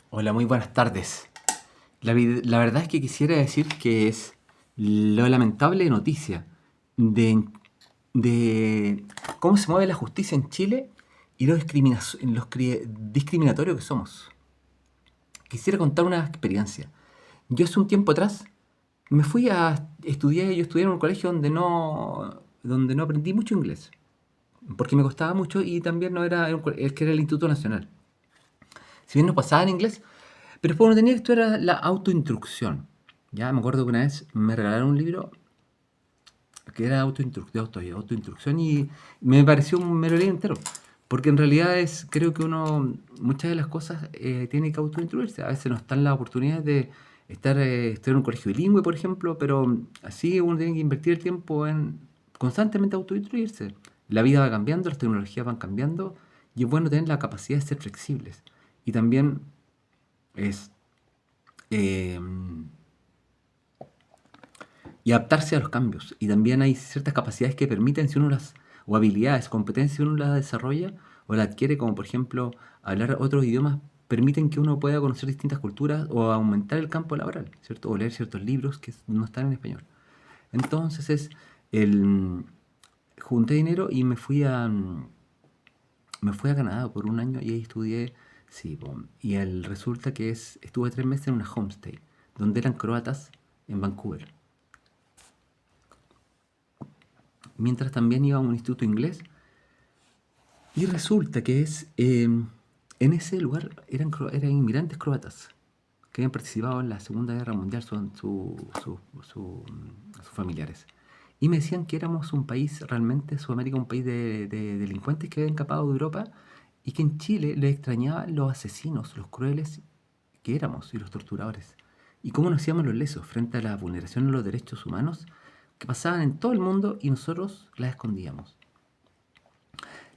Hola, muy buenas tardes. La verdad es que quisiera decir que es la lamentable noticia de, de cómo se mueve la justicia en Chile y discriminatorio que somos. Quisiera contar una experiencia. Yo hace un tiempo atrás me fui a estudiar, yo estudié en un colegio donde no aprendí mucho inglés, porque me costaba mucho y también no el que era el Instituto Nacional. Si bien nos pasaba en inglés, pero después uno tenía que estudiar la autoinstrucción. Ya me acuerdo que una vez me regalaron un libro que era autoinstrucción y me pareció un mero libro entero. Porque en realidad creo que uno, muchas de las cosas tiene que autoinstruirse. A veces no están las oportunidades de estudiar en un colegio bilingüe, por ejemplo, pero así uno tiene que invertir el tiempo en constantemente autoinstruirse. La vida va cambiando, las tecnologías van cambiando y es bueno tener la capacidad de ser flexibles. Y también es eh, y adaptarse a los cambios. Y también hay ciertas capacidades que permiten, si uno las, o habilidades, competencias, si uno las desarrolla o las adquiere, como por ejemplo hablar otros idiomas, permiten que uno pueda conocer distintas culturas o aumentar el campo laboral, ¿cierto? O leer ciertos libros que no están en español. Entonces el, junté dinero y me fui a Canadá por un año y ahí estudié, sí, y resulta que estuve 3 meses en una homestay, donde eran croatas en Vancouver. Mientras también iba a un instituto inglés. Y resulta que en ese lugar eran inmigrantes croatas que habían participado en la Segunda Guerra Mundial, son sus familiares. Y me decían que éramos un país, realmente Sudamérica, un país de delincuentes que habían escapado de Europa y que en Chile les extrañaban los asesinos, los crueles que éramos y los torturadores. Y cómo nos hacíamos los lesos frente a la vulneración de los derechos humanos que pasaban en todo el mundo y nosotros las escondíamos.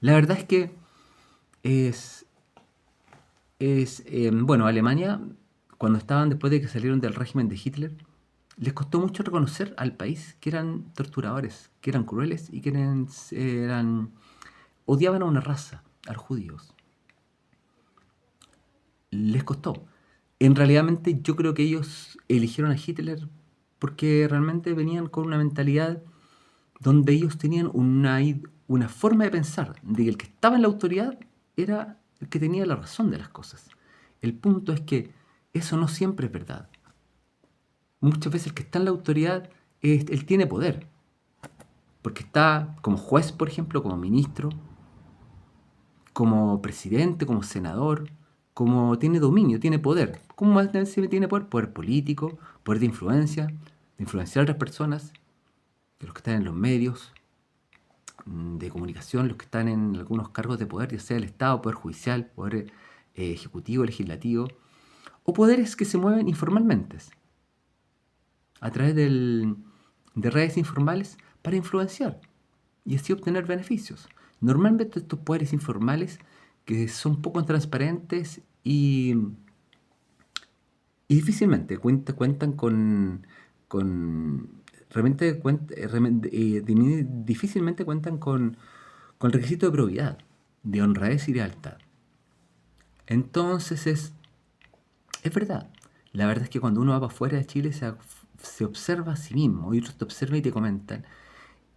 La verdad es que es, bueno, Alemania, cuando estaban después de que salieron del régimen de Hitler, les costó mucho reconocer al país que eran torturadores, que eran crueles y que odiaban a una raza, a los judíos. Les costó. En realidad yo creo que ellos eligieron a Hitler porque realmente venían con una mentalidad donde ellos tenían una forma de pensar de que el que estaba en la autoridad era el que tenía la razón de las cosas. El punto es que eso no siempre es verdad. Muchas veces el que está en la autoridad, él tiene poder, porque está como juez, por ejemplo, como ministro, como presidente, como senador, como tiene dominio, tiene poder. ¿Cómo más se tiene poder? Poder político, poder de influenciar a otras personas, de los que están en los medios, de comunicación, los que están en algunos cargos de poder, ya sea el Estado, poder judicial, poder ejecutivo, legislativo, o poderes que se mueven informalmente, a través de redes informales para influenciar y así obtener beneficios. Normalmente estos poderes informales que son poco transparentes y difícilmente cuentan con realmente difícilmente cuentan con el requisito de probidad, de honradez y lealtad. Entonces es verdad. La verdad es que cuando uno va para afuera de Chile se observa a sí mismo y otros te observan y te comentan.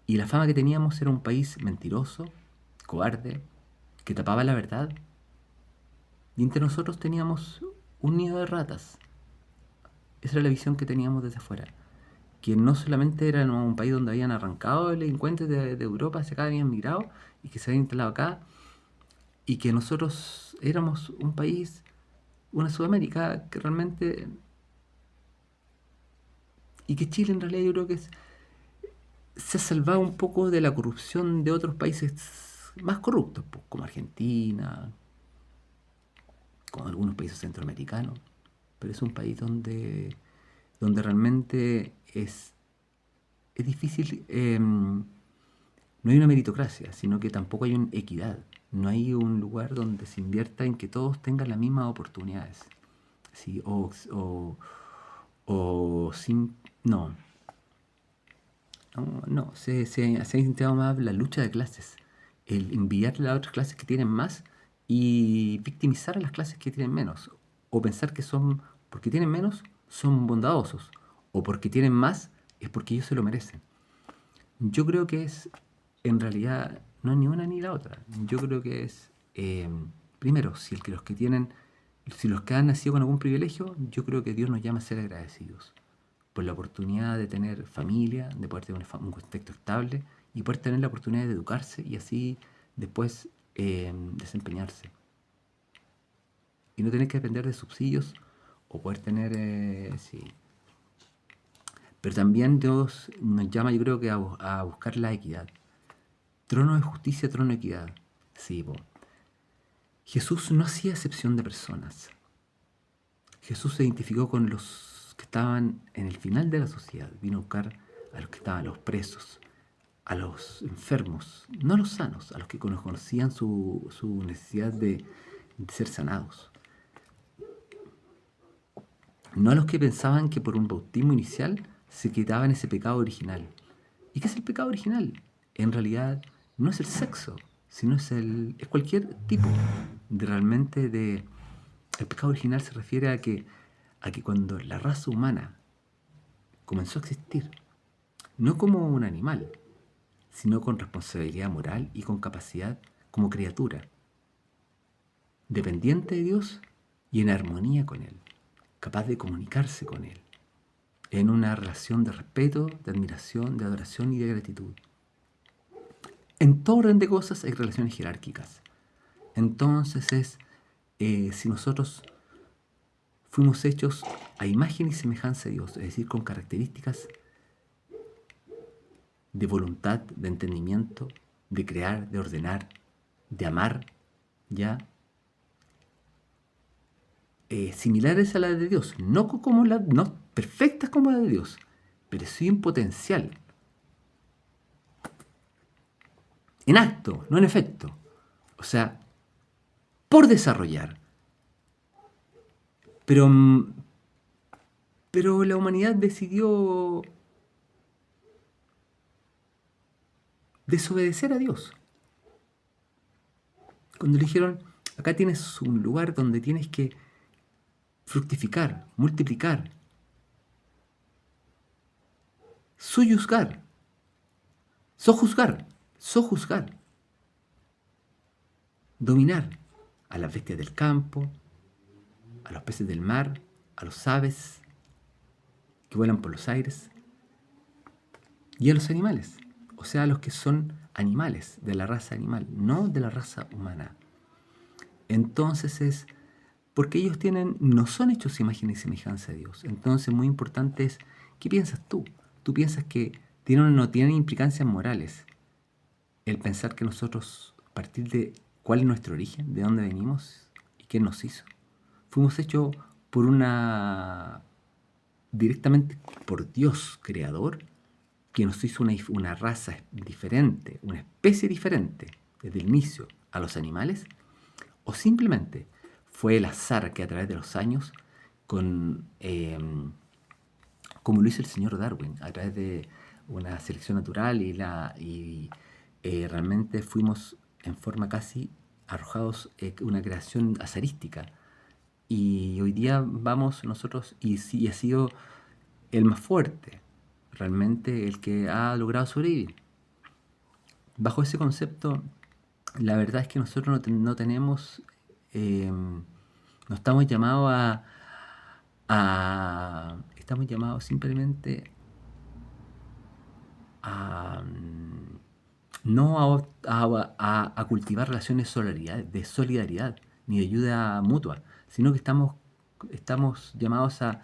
Y la fama que teníamos era un país mentiroso, cobarde, que tapaba la verdad. Y entre nosotros teníamos un nido de ratas. Esa era la visión que teníamos desde afuera. Que no solamente era un país donde habían arrancado delincuentes de Europa, hacia acá habían migrado y que se habían instalado acá. Y que nosotros éramos un país, una Sudamérica que realmente... Y que Chile en realidad yo creo que se ha salvado un poco de la corrupción de otros países más corruptos, pues, como Argentina, como algunos países centroamericanos. Pero es un país donde realmente es difícil, no hay una meritocracia, sino que tampoco hay una equidad. No hay un lugar donde se invierta en que todos tengan las mismas oportunidades. ¿Sí? O sin... No, no, se ha intentado más la lucha de clases, el enviar a las otras clases que tienen más y victimizar a las clases que tienen menos, o pensar que son, porque tienen menos, son bondadosos, o porque tienen más, es porque ellos se lo merecen. Yo creo que es, en realidad, no es ni una ni la otra. Yo creo que es, primero, si los que tienen, si los que han nacido con algún privilegio, yo creo que Dios nos llama a ser agradecidos por la oportunidad de tener familia, de poder tener un contexto estable y poder tener la oportunidad de educarse y así después desempeñarse. Y no tener que depender de subsidios o poder tener, sí. Pero también Dios nos llama, yo creo que a buscar la equidad. Trono de justicia, trono de equidad. Sí, po. Jesús no hacía excepción de personas. Jesús se identificó con los que estaban en el final de la sociedad. Vino a buscar a los que estaban, los presos, a los enfermos, no a los sanos, a los que conocían su necesidad de ser sanados. No a los que pensaban que por un bautismo inicial se quitaban ese pecado original. ¿Y qué es el pecado original? En realidad no es el sexo, sino es cualquier tipo de realmente de... El pecado original se refiere a que cuando la raza humana comenzó a existir, no como un animal, sino con responsabilidad moral y con capacidad como criatura, dependiente de Dios y en armonía con Él, capaz de comunicarse con Él, en una relación de respeto, de admiración, de adoración y de gratitud. En todo orden de cosas hay relaciones jerárquicas. Entonces si nosotros fuimos hechos a imagen y semejanza de Dios, es decir, con características de voluntad, de entendimiento, de crear, de ordenar, de amar, ya similares a la de Dios, no perfectas como la de Dios, pero sí en potencial, en acto, no en efecto. O sea, por desarrollar. Pero, pero la humanidad decidió desobedecer a Dios. Cuando le dijeron, acá tienes un lugar donde tienes que fructificar, multiplicar, sojuzgar, sojuzgar, sojuzgar, dominar a las bestias del campo, a los peces del mar, a los aves que vuelan por los aires y a los animales, o sea, a los que son animales, de la raza animal, no de la raza humana. Entonces porque ellos no son hechos imagen y semejanza de Dios. Entonces muy importante es, ¿qué piensas tú? ¿Tú piensas que tienen o no tienen implicancias morales el pensar que nosotros, a partir de cuál es nuestro origen, de dónde venimos y quién nos hizo? Fuimos hechos directamente por Dios creador, que nos hizo una raza diferente, una especie diferente desde el inicio a los animales, o simplemente fue el azar que a través de los años, como lo hizo el señor Darwin, a través de una selección natural y realmente fuimos en forma casi arrojados una creación azarística. Y hoy día vamos nosotros, y ha sido el más fuerte, realmente el que ha logrado sobrevivir. Bajo ese concepto, la verdad es que nosotros no tenemos, no estamos llamados estamos llamados simplemente a no a cultivar relaciones de solidaridad ni de ayuda mutua, sino que estamos llamados a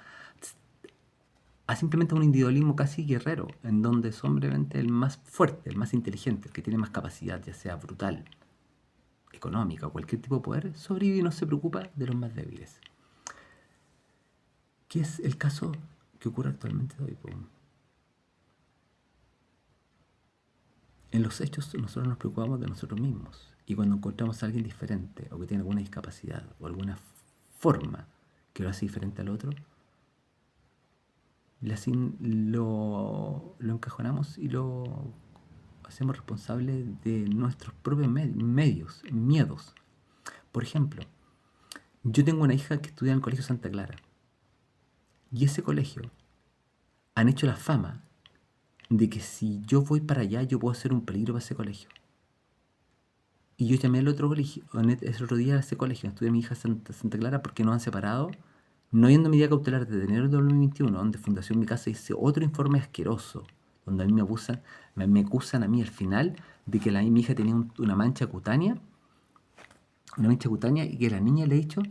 simplemente un individualismo casi guerrero, en donde simplemente el más fuerte, el más inteligente, el que tiene más capacidad, ya sea brutal, económica o cualquier tipo de poder, sobrevive y no se preocupa de los más débiles. ¿Qué es el caso que ocurre actualmente hoy? En los hechos nosotros nos preocupamos de nosotros mismos, y cuando encontramos a alguien diferente o que tiene alguna discapacidad o alguna forma que lo hace diferente al otro, lo encajonamos y lo hacemos responsable de nuestros propios miedos. Por ejemplo, Yo tengo una hija que estudia en el Colegio Santa Clara. Y ese colegio han hecho la fama de que si yo voy para allá, yo puedo ser un peligro para ese colegio. Y yo llamé al otro colegio, ese otro día a ese colegio, estudié a mi hija Santa Clara porque nos han separado, no yendo medida cautelar desde enero de 2021, donde Fundación Mi Casa hice otro informe asqueroso, donde a mí me abusan, me acusan a mí al final de que mi hija tenía una mancha cutánea y que la niña le ha dicho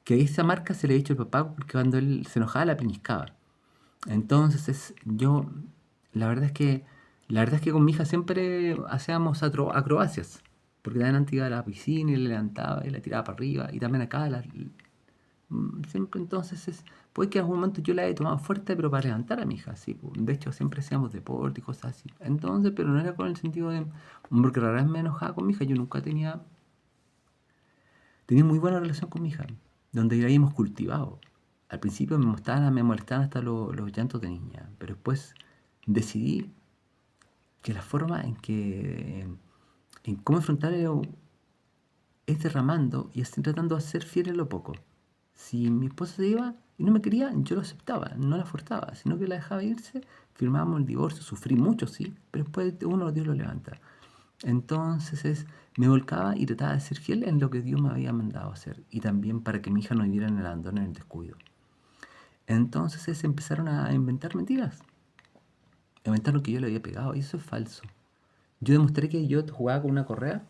que esa marca se le ha hecho al papá porque cuando él se enojaba la peñiscaba. Entonces la verdad es que con mi hija siempre hacíamos acrobacias, porque también iba a la piscina y le levantaba y la tiraba para arriba y también acá siempre puede que en algún momento yo la he tomado fuerte pero para levantar a mi hija, sí, pues. De hecho siempre hacíamos deporte y cosas así. Entonces, pero no era con el sentido de, porque rara vez me enojaba con mi hija, yo nunca tenía muy buena relación con mi hija, donde ya habíamos cultivado. Al principio me molestaban hasta los llantos de niña, pero después decidí que la forma en cómo enfrentarlo es derramando y así tratando de ser fiel en lo poco. Si mi esposa se iba y no me quería, yo lo aceptaba, no la forzaba, sino que la dejaba irse, firmábamos el divorcio, sufrí mucho, sí, pero después Dios lo levanta. Entonces me volcaba y trataba de ser fiel en lo que Dios me había mandado a hacer y también para que mi hija no viviera en el abandono, en el descuido. Entonces empezaron a inventar mentiras, inventaron que yo le había pegado y eso es falso. Yo demostré que yo jugaba con una correa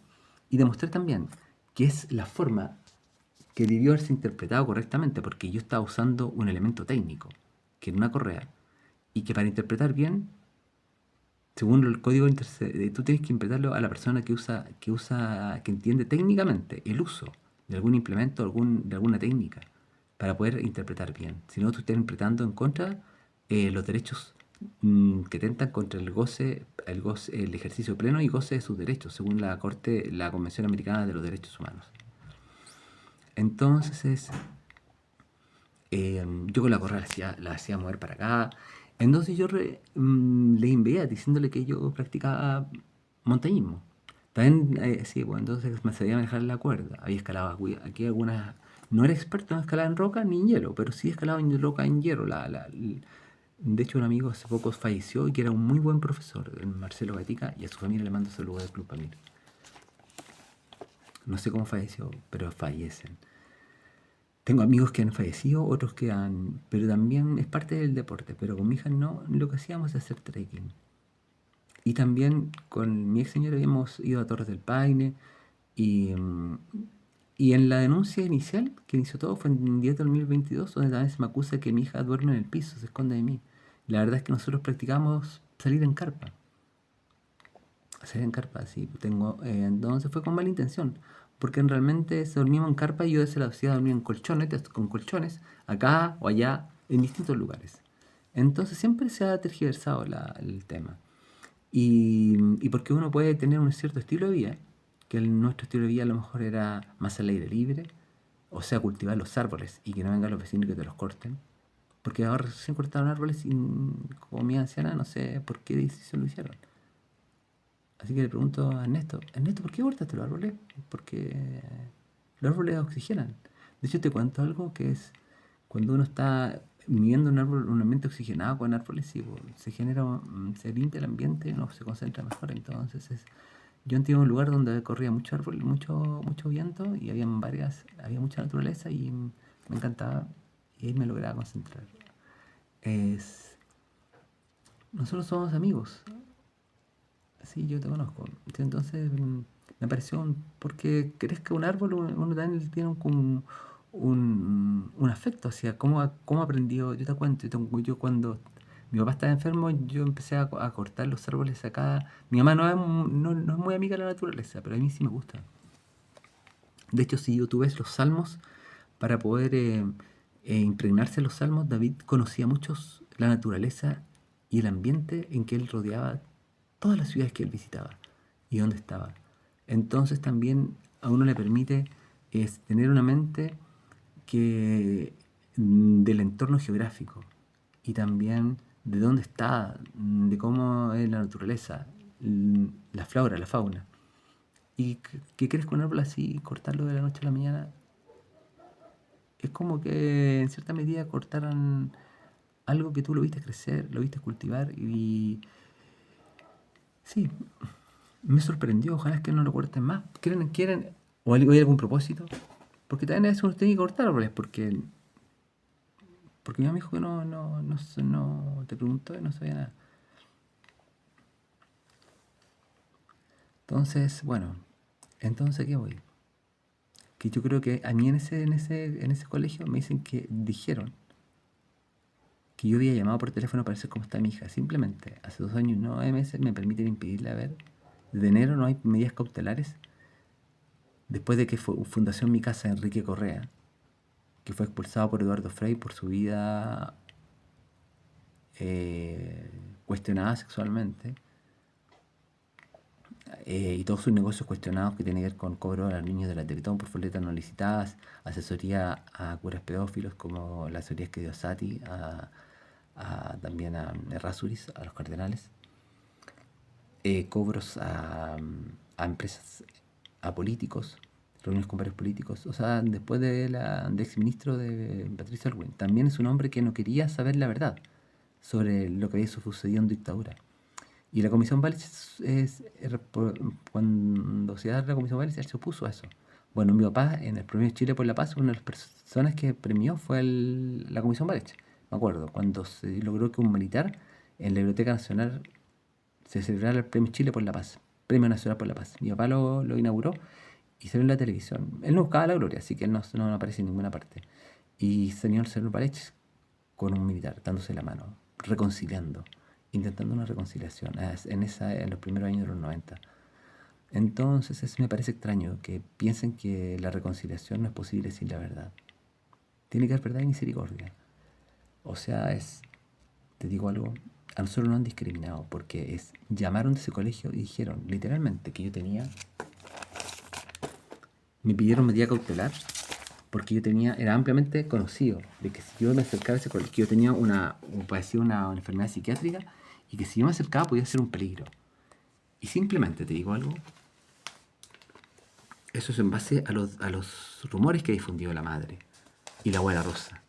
y demostré también que es la forma que debió haberse interpretado correctamente porque yo estaba usando un elemento técnico, que era una correa, y que para interpretar bien, según el código, tú tienes que interpretarlo a la persona que entiende técnicamente el uso de algún implemento, de alguna técnica, para poder interpretar bien. Si no, tú estás interpretando en contra los derechos que tentan contra el ejercicio pleno y goce de sus derechos, según la Convención Americana de los Derechos Humanos. Entonces yo con la correa la hacía mover para acá. Entonces yo le envié diciéndole que yo practicaba montañismo. También, sí, pues entonces me sabía manejar la cuerda. Había escalado aquí algunas... No era experto en escalar en roca ni en hielo, pero sí escalaba en roca, en hielo. De hecho, un amigo hace poco falleció y que era un muy buen profesor, el Marcelo Gatica, y a su familia le mando saludos del Club Pamir. No sé cómo falleció, pero fallecen. Tengo amigos que han fallecido, otros que han... Pero también es parte del deporte. Pero con mi hija no, lo que hacíamos es hacer trekking. Y también con mi ex señora habíamos ido a Torres del Paine. Y, y en la denuncia inicial, que inició todo, fue en 10 de 2022, donde también se me acusa que mi hija duerme en el piso, se esconde de mí. La verdad es que nosotros practicamos salir en carpa. Salir en carpa, sí. Entonces fue con mala intención. Porque realmente dormíamos en carpa y yo desde la ciudad dormía en colchones, con colchones, acá o allá, en distintos lugares. Entonces siempre se ha tergiversado el tema. Y porque uno puede tener un cierto estilo de vida, que nuestro estilo de vida a lo mejor era más al aire libre, o sea, cultivar los árboles y que no vengan los vecinos que te los corten. Porque ahora recién cortaron árboles y como mi anciana no sé por qué decisión lo hicieron. Así que le pregunto a Ernesto, ¿por qué cortaste los árboles? Porque los árboles oxigenan. De hecho, te cuento algo que es cuando uno está viviendo en un ambiente oxigenado con árboles, sí, pues, se limpia el ambiente y uno se concentra mejor. Entonces, yo en un lugar donde corría mucho árbol, mucho viento y había mucha naturaleza y me encantaba y ahí me lograba concentrar. Es, nosotros somos amigos. Sí, yo te conozco. Sí, entonces me pareció, porque crezca un árbol, uno también tiene un afecto hacia cómo aprendió. Yo te cuento, yo cuando mi papá estaba enfermo, yo empecé a cortar los árboles acá. Mi mamá no es muy amiga de la naturaleza, pero a mí sí me gusta. De hecho, si tú ves los salmos, para poder impregnarse en los salmos, David conocía muchos la naturaleza y el ambiente en que él rodeaba todas las ciudades que él visitaba y dónde estaba. Entonces también a uno le permite tener una mente del entorno geográfico y también de dónde está, de cómo es la naturaleza, la flora, la fauna. ¿Y qué crees con un árbol así, cortarlo de la noche a la mañana? es como que en cierta medida cortaran algo que tú lo viste crecer, lo viste cultivar y sí, me sorprendió. Ojalá es que no lo corten más. ¿Quieren o hay algún propósito? Porque también a veces uno tiene que cortar árboles porque mi mamá me dijo que no te preguntó y no sabía nada. Entonces, bueno, entonces ¿qué voy? Que yo creo que a mí en ese colegio me dicen que dijeron que yo había llamado por teléfono para saber cómo está mi hija. Simplemente, hace 2 años y 9 meses me permiten impedirla ver. Desde enero no hay medidas cautelares. Después de que fue Fundación Mi Casa, Enrique Correa, que fue expulsado por Eduardo Frei por su vida cuestionada sexualmente, y todos sus negocios cuestionados que tienen que ver con cobro a los niños de la Teletón por folletas no licitadas, asesoría a curas pedófilos como las asesorías que dio Sati, también a Errázuriz, a los cardenales, cobros a empresas, a políticos, reuniones con varios políticos. O sea, después de exministro de Patricio Aylwin, también es un hombre que no quería saber la verdad sobre lo que había sucedido en dictadura. Y la Comisión Vález, cuando se da la Comisión Vález, él se opuso a eso. Bueno, mi papá en el Premio Chile por la Paz, una de las personas que premió fue la Comisión Vález. Me acuerdo, cuando se logró que un militar en la Biblioteca Nacional se celebrara el Premio Chile por la Paz, Premio Nacional por la Paz. Mi papá lo inauguró y salió en la televisión. Él no buscaba la gloria, así que él no aparece en ninguna parte. Y salió el señor Vález con un militar, dándose la mano, reconciliando, intentando una reconciliación en los primeros años de los 90. Entonces me parece extraño que piensen que la reconciliación no es posible sin la verdad. Tiene que haber verdad y misericordia. O sea, te digo algo, a nosotros no han discriminado porque llamaron de ese colegio y dijeron literalmente que me pidieron medida cautelar porque era ampliamente conocido de que si yo me acercaba a ese colegio, que yo padecía una enfermedad psiquiátrica y que si yo me acercaba podía ser un peligro. Y simplemente te digo algo, eso es en base a los rumores que ha difundido la madre y la abuela Rosa,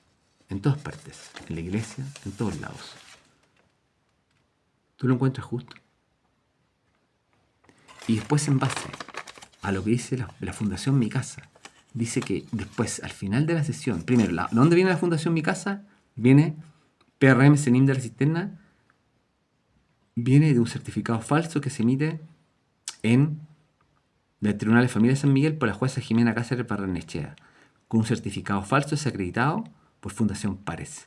en todas partes, en la iglesia, en todos lados. ¿Tú lo encuentras justo? Y después en base a lo que dice la Fundación Mi Casa, dice que después, al final de la sesión, primero, ¿dónde viene la Fundación Mi Casa? Viene PRM CENIM de la Cisterna, viene de un certificado falso que se emite en el Tribunal de Familia de San Miguel por la jueza Jimena Cáceres Barrenechea, con un certificado falso desacreditado por Fundación Pares,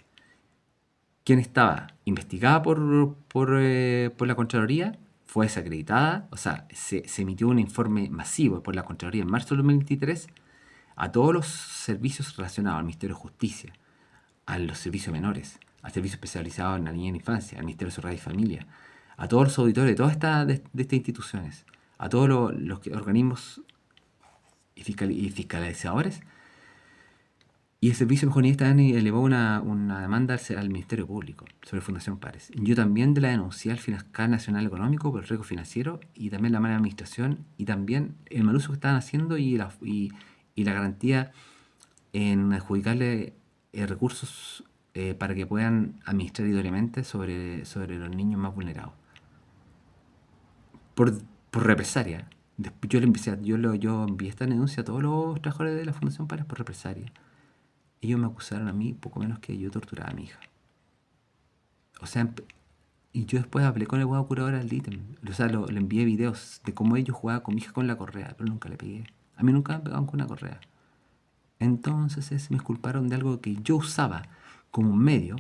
quien estaba investigada por la Contraloría, fue desacreditada, o sea, se emitió un informe masivo por la Contraloría en marzo del 2023 a todos los servicios relacionados al Ministerio de Justicia, a los servicios menores, al servicio especializado en la niñez y la infancia, al Ministerio de Seguridad y Familia, a todos los auditores de todas estas instituciones, a todos los organismos y fiscalizadores. Y el Servicio de Mejoría también elevó una demanda al Ministerio Público sobre Fundación Pares. Yo también la denuncié al Fiscal Nacional Económico por el riesgo financiero y también la mala administración y también el mal uso que estaban haciendo y la garantía en adjudicarle recursos para que puedan administrar idóneamente sobre los niños más vulnerados. Por, por represalia. Después yo envié esta denuncia a todos los trabajadores de la Fundación Pares por represalia. Ellos me acusaron a mí poco menos que yo torturaba a mi hija. O sea, y yo después hablé con el huevo curador al ítem. O sea, le envié videos de cómo ellos jugaban con mi hija con la correa, pero nunca le pegué. A mí nunca me pegaban con una correa. Entonces me culparon de algo que yo usaba como un medio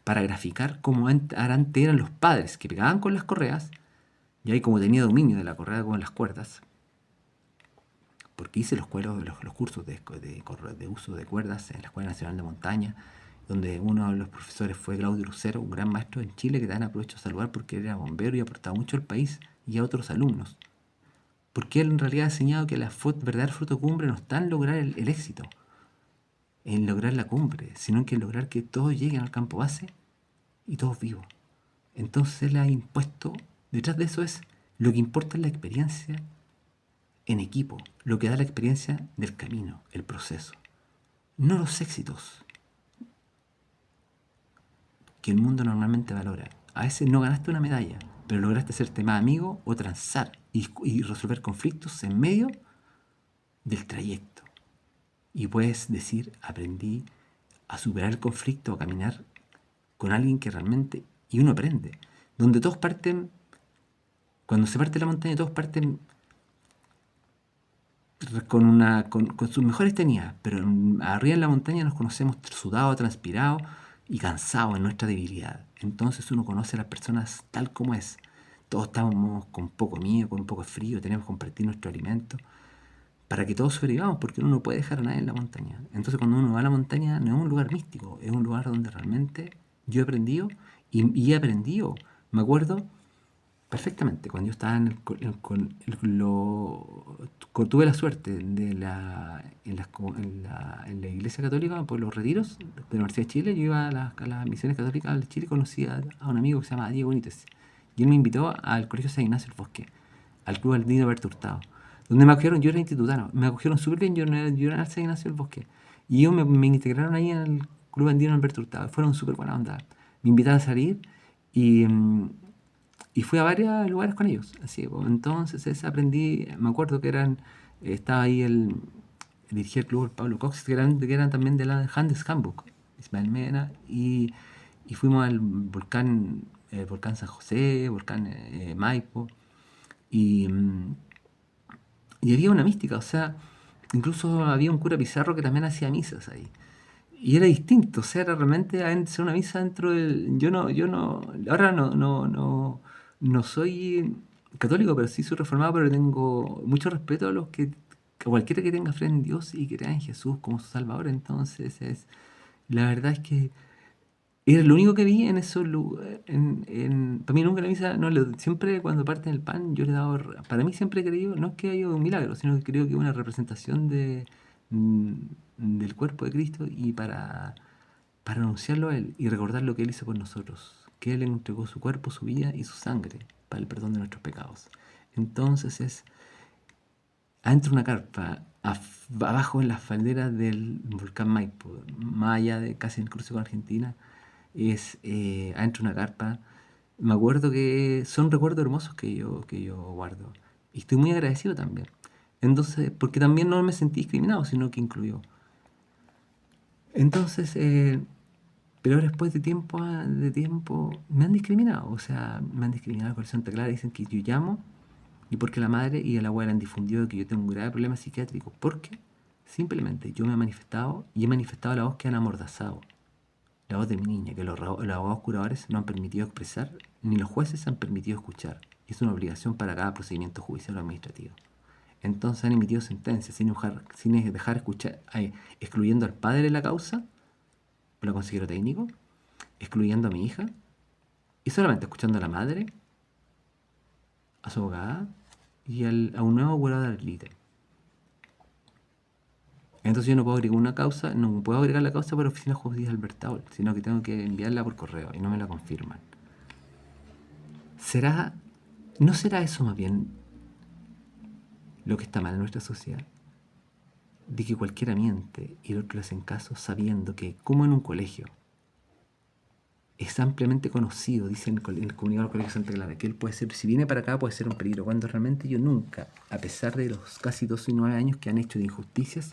para graficar cómo antes eran los padres que pegaban con las correas, y ahí como tenía dominio de la correa con las cuerdas, porque hice los cursos de uso de cuerdas en la Escuela Nacional de Montaña, donde uno de los profesores fue Claudio Lucero, un gran maestro en Chile que también aprovecho a saludar porque él era bombero y aportaba mucho al país y a otros alumnos. Porque él en realidad ha enseñado que la verdadera fruto cumbre no está en lograr el éxito, en lograr la cumbre, sino en lograr que todos lleguen al campo base y todos vivos. Entonces él ha impuesto, detrás de eso es, lo que importa es la experiencia en equipo, lo que da la experiencia del camino, el proceso. no los éxitos que el mundo normalmente valora. A veces no ganaste una medalla, pero lograste hacerte más amigo o transar y resolver conflictos en medio del trayecto. Y puedes decir, aprendí a superar el conflicto, a caminar con alguien que realmente... Y uno aprende. Donde todos parten, cuando se parte la montaña, todos parten con sus mejores tenías, pero arriba en la montaña nos conocemos sudados, transpirados y cansados en nuestra debilidad. Entonces uno conoce a las personas tal como es. Todos estamos con poco miedo, con un poco de frío, tenemos que compartir nuestro alimento para que todos sobrevivamos, porque uno no puede dejar a nadie en la montaña. Entonces cuando uno va a la montaña no es un lugar místico, es un lugar donde realmente yo he aprendido y he aprendido. Me acuerdo perfectamente, cuando yo estaba en el, tuve la suerte de en la iglesia católica, por los retiros de la Universidad de Chile, yo iba a las misiones católicas de Chile y conocí a un amigo que se llama Diego Benítez. Y él me invitó al Colegio San Ignacio del Bosque, al Club Andino Alberto Hurtado, donde me acogieron, yo era institutano, me acogieron súper bien, yo era al San Ignacio del Bosque. Y ellos me integraron ahí en el Club Andino Alberto Hurtado, fueron súper buena onda. Me invitaron a salir y... y fui a varios lugares con ellos. Así, pues, entonces aprendí, me acuerdo que estaba ahí dirigía el club el Pablo Cox, que eran también de la Handes Handbook, Ismael Mena, y fuimos al volcán San José, volcán Maipo, y, y había una mística, o sea, incluso había un cura Pizarro que también hacía misas ahí. Y era distinto, o sea, era realmente hacer una misa dentro del... ahora no soy católico, pero sí soy reformado, pero tengo mucho respeto a cualquiera que tenga fe en Dios y crea en Jesús como su Salvador. Entonces, la verdad es que era lo único que vi en esos lugares. Para mí nunca la misa, no, siempre cuando parten el pan, yo le he dado, para mí siempre he creído, no es que haya un milagro, sino que creo que es una representación mm, del cuerpo de Cristo y para anunciarlo a Él y recordar lo que Él hizo por nosotros, que Él entregó su cuerpo, su vida y su sangre para el perdón de nuestros pecados. Entonces adentro de una carpa, abajo en las falderas del volcán Maipo, más allá de casi en el cruce con Argentina, adentro de una carpa. Me acuerdo que son recuerdos hermosos que yo guardo. Y estoy muy agradecido también. Entonces, porque también no me sentí discriminado, sino que incluyó. Entonces, pero ahora después de tiempo, me han discriminado. O sea, me han discriminado con Santa Clara. Dicen que yo llamo y porque la madre y el abuela han difundido que yo tengo un grave problema psiquiátrico. Porque simplemente yo me he manifestado y he manifestado la voz que han amordazado. La voz de mi niña, que los abogados curadores no han permitido expresar, ni los jueces han permitido escuchar. Y es una obligación para cada procedimiento judicial o administrativo. Entonces han emitido sentencias sin dejar escuchar, excluyendo al padre de la causa, o la consejero técnico, excluyendo a mi hija, y solamente escuchando a la madre, a su abogada y a un nuevo curador de arbitre. Entonces yo no puedo agregar una causa, no puedo agregar la causa por oficina judicial Albertaol, sino que tengo que enviarla por correo y no me la confirman. ¿No será eso más bien lo que está mal en nuestra sociedad? De que cualquiera miente y el otro le hacen caso sabiendo que, como en un colegio, es ampliamente conocido, dice en el comunicado del Colegio Santa Clara, que él puede ser, si viene para acá, puede ser un peligro, cuando realmente yo nunca, a pesar de los casi 12 y 9 años que han hecho de injusticias,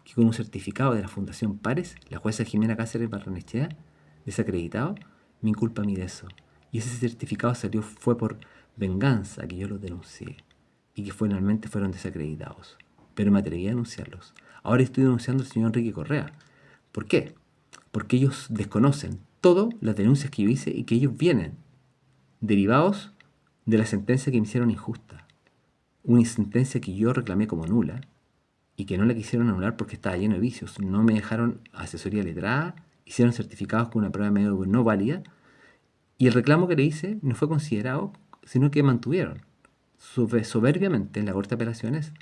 que con un certificado de la Fundación Pares, la jueza Jimena Cáceres Barrenechea, desacreditado, me inculpa a mí de eso. Y ese certificado fue por venganza que yo los denuncié y que finalmente fueron desacreditados. Pero me atreví a denunciarlos. Ahora estoy denunciando al señor Enrique Correa. ¿Por qué? Porque ellos desconocen todas las denuncias que yo hice y que ellos vienen derivados de la sentencia que me hicieron injusta. Una sentencia que yo reclamé como nula y que no la quisieron anular porque estaba lleno de vicios. No me dejaron asesoría letrada, hicieron certificados con una prueba medio no válida y el reclamo que le hice no fue considerado, sino que mantuvieron soberbiamente en la Corte de Apelaciones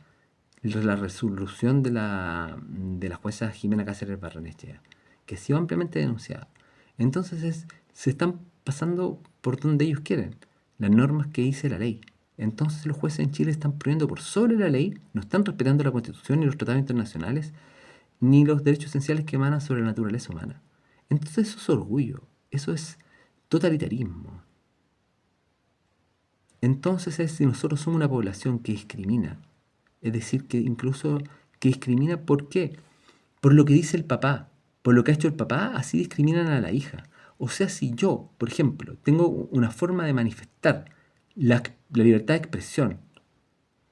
la resolución de la jueza Jimena Cáceres Barrenechea, que ha sido ampliamente denunciada. Entonces se están pasando por donde ellos quieren, las normas que dice la ley. Entonces los jueces en Chile están poniendo por sobre la ley, no están respetando la Constitución y los tratados internacionales, ni los derechos esenciales que emanan sobre la naturaleza humana. Entonces eso es orgullo, eso es totalitarismo. Entonces si nosotros somos una población que discrimina, es decir, que incluso que discrimina, ¿por qué? Por lo que dice el papá, por lo que ha hecho el papá, así discriminan a la hija. O sea, si yo, por ejemplo, tengo una forma de manifestar la libertad de expresión,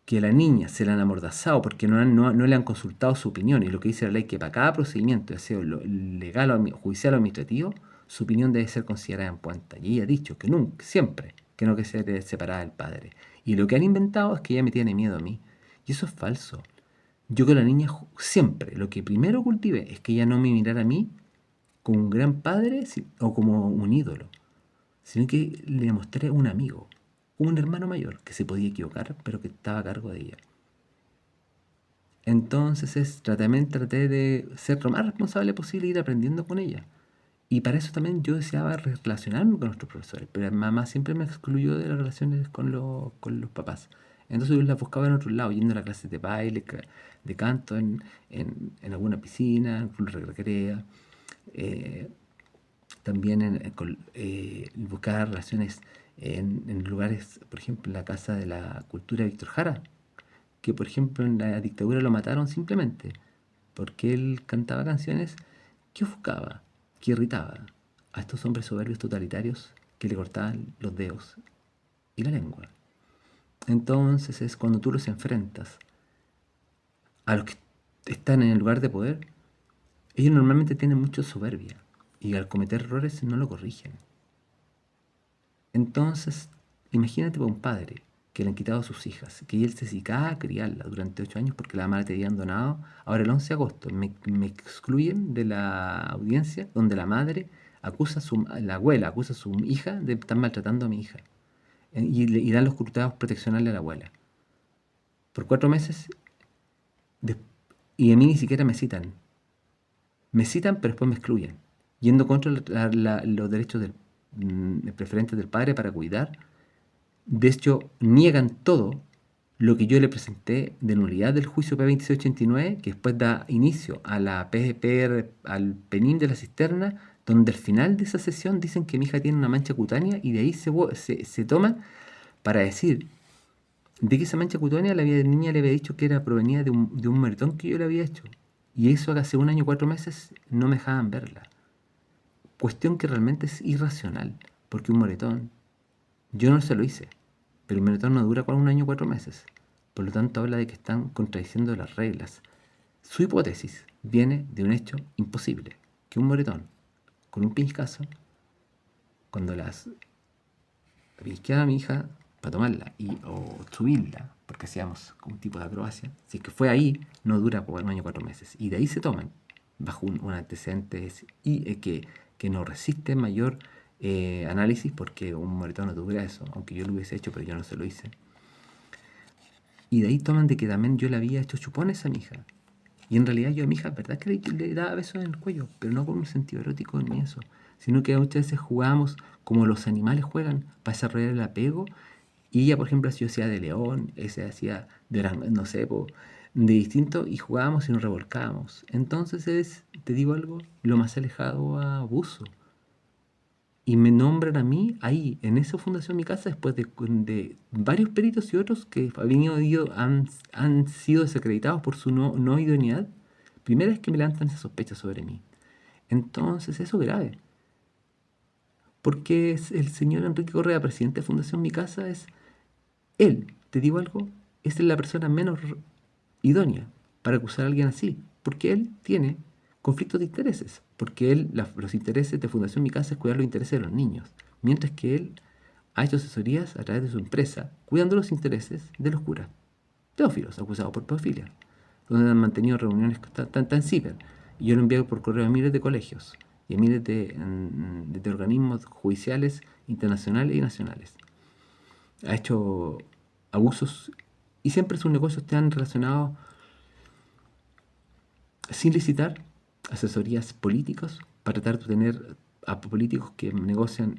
que a la niña se la han amordazado porque no le han consultado su opinión, y lo que dice la ley que para cada procedimiento, ya sea legal o judicial o administrativo, su opinión debe ser considerada en cuenta. Y ella ha dicho que nunca, siempre, que no que se debe separar del padre. Y lo que han inventado es que ella me tiene miedo a mí. Y eso es falso. Yo con la niña siempre, lo que primero cultivé es que ella no me mirara a mí como un gran padre o como un ídolo, sino que le mostré un amigo, un hermano mayor que se podía equivocar, pero que estaba a cargo de ella. Entonces traté de ser lo más responsable posible e ir aprendiendo con ella. Y para eso también yo deseaba relacionarme con nuestros profesores, pero mamá siempre me excluyó de las relaciones con los papás. Entonces yo las buscaba en otro lado, yendo a las clases de baile, de canto, en alguna piscina, en club recrea. eh, También buscar relaciones en lugares, por ejemplo, en la Casa de la Cultura Víctor Jara, que por ejemplo en la dictadura lo mataron simplemente porque él cantaba canciones que ofuscaba, que irritaba a estos hombres soberbios totalitarios que le cortaban los dedos y la lengua. Entonces es cuando tú los enfrentas a los que están en el lugar de poder, ellos normalmente tienen mucha soberbia y al cometer errores no lo corrigen. Entonces, imagínate para un padre que le han quitado a sus hijas, que él se dedicaba a criarla durante 8 años porque la madre te habían donado. Ahora el 11 de agosto me excluyen de la audiencia donde la madre la abuela acusa a su hija de estar maltratando a mi hija. Y dan los cuidados proteccionales a la abuela. Por 4 meses, y a mí ni siquiera me citan. Me citan, pero después me excluyen, yendo contra los derechos preferentes del padre para cuidar. De hecho, niegan todo lo que yo le presenté de nulidad del juicio P2689, que después da inicio a la PGPR, al PENIM de la cisterna, donde al final de esa sesión dicen que mi hija tiene una mancha cutánea y de ahí se toman para decir de que esa mancha cutánea la niña le había dicho que provenía de un moretón que yo le había hecho. Y eso hace 1 año y 4 meses no me dejaban verla. Cuestión que realmente es irracional, porque un moretón, yo no se lo hice, pero el moretón no dura 1 año y 4 meses. Por lo tanto, habla de que están contradiciendo las reglas. Su hipótesis viene de un hecho imposible, que un moretón con un pellizcazo, cuando las pellizqueaba a mi hija para tomarla o subirla, porque hacíamos un tipo de acrobacia, si es que fue ahí, no dura por 1 año y 4 meses. Y de ahí se toman, bajo un antecedente y que no resiste mayor análisis, porque un moretón no dura eso, aunque yo lo hubiese hecho, pero yo no se lo hice. Y de ahí toman de que también yo le había hecho chupones a mi hija. Y en realidad yo a mi hija, verdad que le daba besos en el cuello, pero no con un sentido erótico ni eso, sino que muchas veces jugábamos como los animales juegan para desarrollar el apego. Y ella, por ejemplo, yo hacía de león, ese hacía de, no sé, de distinto, y jugábamos y nos revolcábamos. Entonces te digo algo, lo más alejado a abuso. Y me nombran a mí ahí, en esa fundación Mi Casa, después de varios peritos y otros que han sido desacreditados por su no idoneidad. Primera vez que me levantan esa sospecha sobre mí. Entonces eso es grave. Porque el señor Enrique Correa, presidente de Fundación Mi Casa, él, te digo algo, es la persona menos idónea para acusar a alguien así. Porque él tiene conflictos de intereses. Porque los intereses de Fundación Mi Casa es cuidar los intereses de los niños. Mientras que él ha hecho asesorías a través de su empresa cuidando los intereses de los curas teófilos acusados por pedofilia, donde han mantenido reuniones tan ciber. Y yo lo envío por correo a miles de colegios y a miles de organismos judiciales internacionales y nacionales. Ha hecho abusos y siempre sus negocios están relacionados sin licitar asesorías políticas para tratar de tener a políticos que negocian